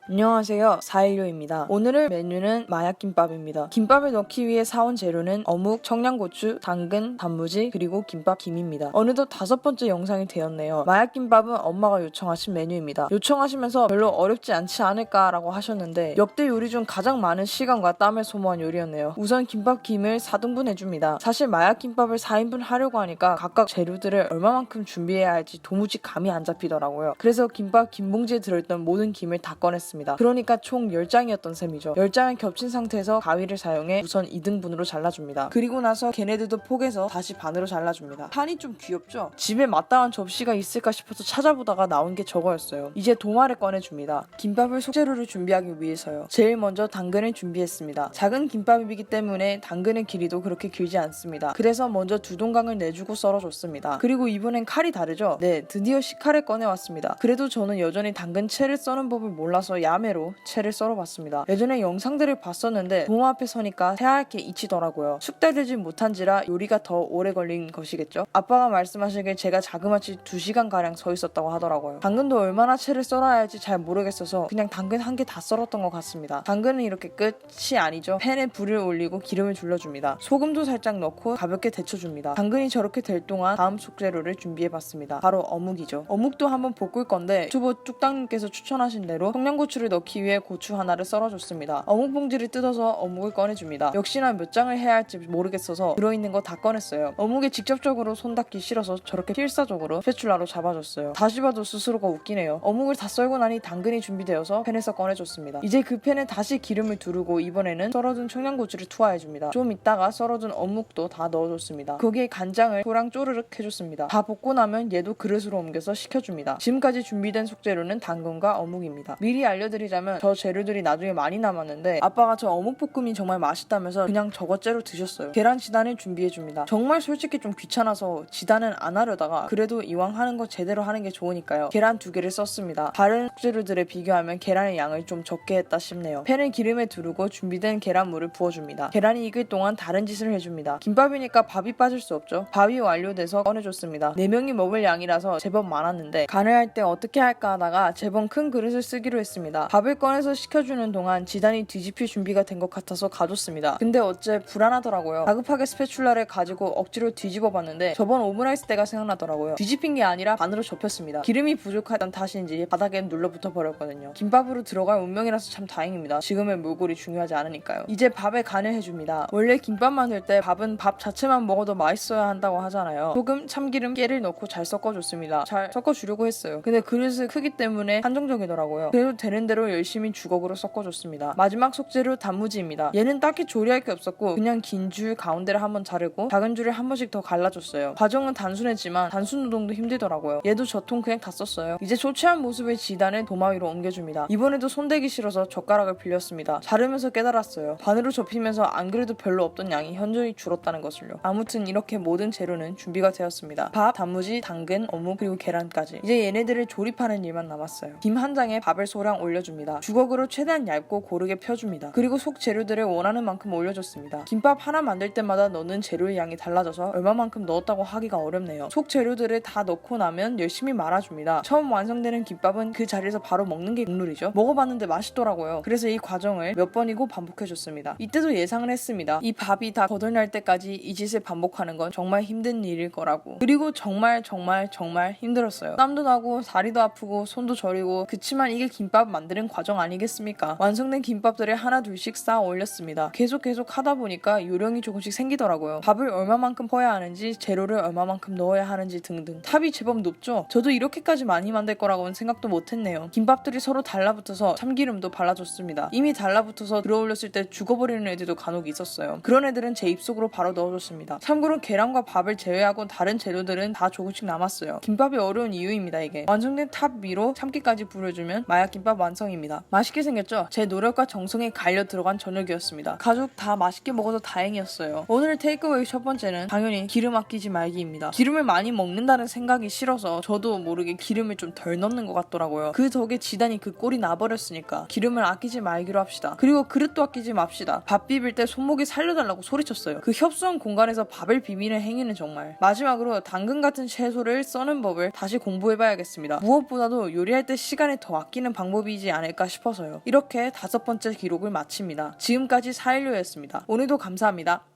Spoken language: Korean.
안녕하세요, 416입니다. 오늘의 메뉴는 마약김밥입니다. 김밥을 넣기 위해 사온 재료는 어묵, 청양고추, 당근, 단무지, 그리고 김밥김입니다. 어느덧 5번째 영상이 되었네요. 마약김밥은 엄마가 요청하신 메뉴입니다. 요청하시면서 별로 어렵지 않지 않을까라고 하셨는데 역대 요리 중 가장 많은 시간과 땀을 소모한 요리였네요. 우선 김밥김을 4등분 해줍니다. 사실 마약김밥을 4인분 하려고 하니까 각각 재료들을 얼마만큼 준비해야 할지 도무지 감이 안 잡히더라고요. 그래서 김밥 김봉지에 들어있던 모든 김을 다 꺼냈습니다. 그러니까 총 10장이었던 셈이죠. 10장을 겹친 상태에서 가위를 사용해 우선 2등분으로 잘라줍니다. 그리고 나서 걔네들도 포개서 다시 반으로 잘라줍니다. 판이 좀 귀엽죠? 집에 마땅한 접시가 있을까 싶어서 찾아보다가 나온 게 저거였어요. 이제 도마를 꺼내줍니다. 김밥을 속재료를 준비하기 위해서요. 제일 먼저 당근을 준비했습니다. 작은 김밥이기 때문에 당근의 길이도 그렇게 길지 않습니다. 그래서 먼저 두 동강을 내주고 썰어줬습니다. 그리고 이번엔 칼이 다르죠? 네, 드디어 식칼을 꺼내왔습니다. 그래도 저는 여전히 당근 채를 써는 법을 몰라서 야매로 채를 썰어봤습니다. 예전에 영상들을 봤었는데 도마 앞에 서니까 해야 할 게 잊히더라고요. 숙달되지 못한지라 요리가 더 오래 걸린 것이겠죠? 아빠가 말씀하시길 제가 자그마치 2시간가량 서 있었다고 하더라고요. 당근도 얼마나 채를 썰어야 할지 잘 모르겠어서 그냥 당근 한 개 다 썰었던 것 같습니다. 당근은 이렇게 끝이 아니죠. 팬에 불을 올리고 기름을 둘러줍니다. 소금도 살짝 넣고 가볍게 데쳐줍니다. 당근이 저렇게 될 동안 다음 속재료를 준비해봤습니다. 바로 어묵이죠. 어묵도 한번 볶을 건데 유튜버 뚝딱님께서 추천하신 대로 청양고추를 넣기 위해 고추 하나를 썰어줬습니다. 어묵 봉지를 뜯어서 어묵을 꺼내줍니다. 역시나 몇 장을 해야 할지 모르겠어서 들어있는 거 다 꺼냈어요. 어묵에 직접적으로 손 닿기 싫어서 저렇게 필사적으로 스패츌라로 잡아줬어요. 다시 봐도 스스로가 웃기네요. 어묵을 다 썰고 나니 당근이 준비되어서 팬에서 꺼내줬습니다. 이제 그 팬에 다시 기름을 두르고 이번에는 썰어둔 청양고추를 투하해줍니다. 좀 있다가 썰어둔 어묵도 다 넣어줬습니다. 거기에 간장을 소량 쪼르륵 해줬습니다. 다 볶고 나면 얘도 그릇으로 옮겨서 식혀줍니다. 지금까지 준비된 속재료는 당근과 어묵입니다. 미리 알려드리자면 저 재료들이 나중에 많이 남았는데 아빠가 저 어묵볶음이 정말 맛있다면서 그냥 저것째로 드셨어요. 계란 지단을 준비해줍니다. 정말 솔직히 좀 귀찮아서 지단은 안 하려다가 그래도 이왕 하는 거 제대로 하는 게 좋으니까요. 계란 2개를 썼습니다. 다른 속재료들에 비교하면 계란의 양을 좀 적게 했다 싶네요. 팬을 기름에 두르고 준비된 계란물을 부어줍니다. 계란이 익을 동안 다른 짓을 해줍니다. 김밥이니까 밥이 빠질 수 없죠. 밥이 완료돼서 꺼내줬습니다. 4명이 먹을 양이라서 제법 많았는데 간을 할 때 어떻게 할까 하다가 제법 큰 그릇을 쓰기로 했습니다. 밥을 꺼내서 식혀주는 동안 지단이 뒤집힐 준비가 된 것 같아서 가뒀습니다. 근데 어째 불안하더라고요. 다급하게 스패츌라를 가지고 억지로 뒤집어봤는데 저번 오므라이스 때가 생각나더라고요. 뒤집힌 게 아니라 반으로 접혔습니다. 기름이 부족하던 탓인지 바닥에 눌러붙어 버렸거든요. 김밥으로 들어갈 운명이라서 참 다행입니다. 지금의 몰골이 중요하지 않으니까요. 이제 밥에 간을 해줍니다. 원래 김밥 만들 때 밥은 밥 자체만 먹어도 맛있어야 한다고 하잖아요. 소금, 참기름, 깨를 넣고 잘 섞어줬습니다. 잘 섞어주려고 했어요. 근데 그릇의 크기 때문에 한정적이더라고요. 그래도 되는 대로 열심히 주걱으로 섞어줬습니다. 마지막 속재료 단무지입니다. 얘는 딱히 조리할 게 없었고 그냥 긴 줄 가운데를 한번 자르고 작은 줄을 한 번씩 더 갈라줬어요. 과정은 단순했지만 단순 노동도 힘들더라고요. 얘도 저통 그냥 다 썼어요. 이제 초췌한 모습의 지단을 도마 위로 옮겨줍니다. 이번에도 손대기 싫어서 젓가락을 빌렸습니다. 자르면서 깨달았어요. 반으로 접히면서 안 그래도 별로 없던 양이 현저히 줄었다는 것을요. 아무튼 이렇게 모든 재료는 준비가 되었습니다. 밥, 단무지, 당근, 어묵, 그리고 계란까지. 이제 얘네들을 조립하는 일만 남았어요. 김 한 장에 밥을 소량 올려줍니다. 주걱으로 최대한 얇고 고르게 펴줍니다. 그리고 속 재료들을 원하는 만큼 올려줬습니다. 김밥 하나 만들 때마다 넣는 재료의 양이 달라져서 얼마만큼 넣었다고 하기가 어렵네요. 속 재료들을 다 넣고 나면 열심히 말아줍니다. 처음 완성되는 김밥은 그 자리에서 바로 먹는 게 국룰이죠. 먹어봤는데 맛있더라고요. 그래서 이 과정을 몇 번이고 반복해줬습니다. 이때도 예상을 했습니다. 이 밥이 다 거덜날 때까지 이 짓을 반복하는 건 정말 힘든 일일 거라고. 그리고 정말 힘들었어요. 땀도 나고 다리도 아프고 손도 저리고 그치만 이게 김밥 만드는 과정 아니겠습니까? 완성된 김밥들을 하나 둘씩 쌓아 올렸습니다. 계속 하다 보니까 요령이 조금씩 생기더라고요. 밥을 얼마만큼 퍼야 하는지 재료를 얼마만큼 넣어야 하는지 등등. 탑이 제법 높죠? 저도 이렇게까지 많이 만들 거라고는 생각도 못했네요. 김밥들이 서로 달라붙어서 참기름도 발라줬습니다. 이미 달라붙어서 들어올렸을 때 죽어버리는 애들도 간혹 있었어요. 그런 애들은 제 입속으로 바로 넣어줬습니다. 참고로 계란과 밥을 제외하고 다른 재료들은 다 조금씩 남았어요. 김밥이 어려운 이유입니다. 이게 완성된 탑 위로 참기까지 뿌려주면 마약김밥 완성입니다. 맛있게 생겼죠? 제 노력과 정성이 갈려 들어간 저녁이었습니다. 가족 다 맛있게 먹어서 다행이었어요. 오늘 테이크어웨이 첫 번째는 당연히 기름 아끼지 말기입니다. 기름을 많이 먹는다는 생각이 싫어서 저도 모르게 기름을 좀 덜 넣는 것 같더라고요. 그 덕에 지단이 그 꼴이 나버렸으니까 기름을 아끼지 말기로 합시다. 그리고 그릇도 아끼지 맙시다. 밥 비빌 때 손목이 살려달라고 소리쳤어요. 그 협소한 공간에서 밥을 비비는 행위는 정말. 마지막으로 당근 같은 채소를 써는 법을 다시 공부해봐야겠습니다. 무엇보다도 요리할 때 시간을 더 아끼는 방법이지 않을까 싶어서요. 이렇게 5번째 기록을 마칩니다. 지금까지 4일요였습니다. 오늘도 감사합니다.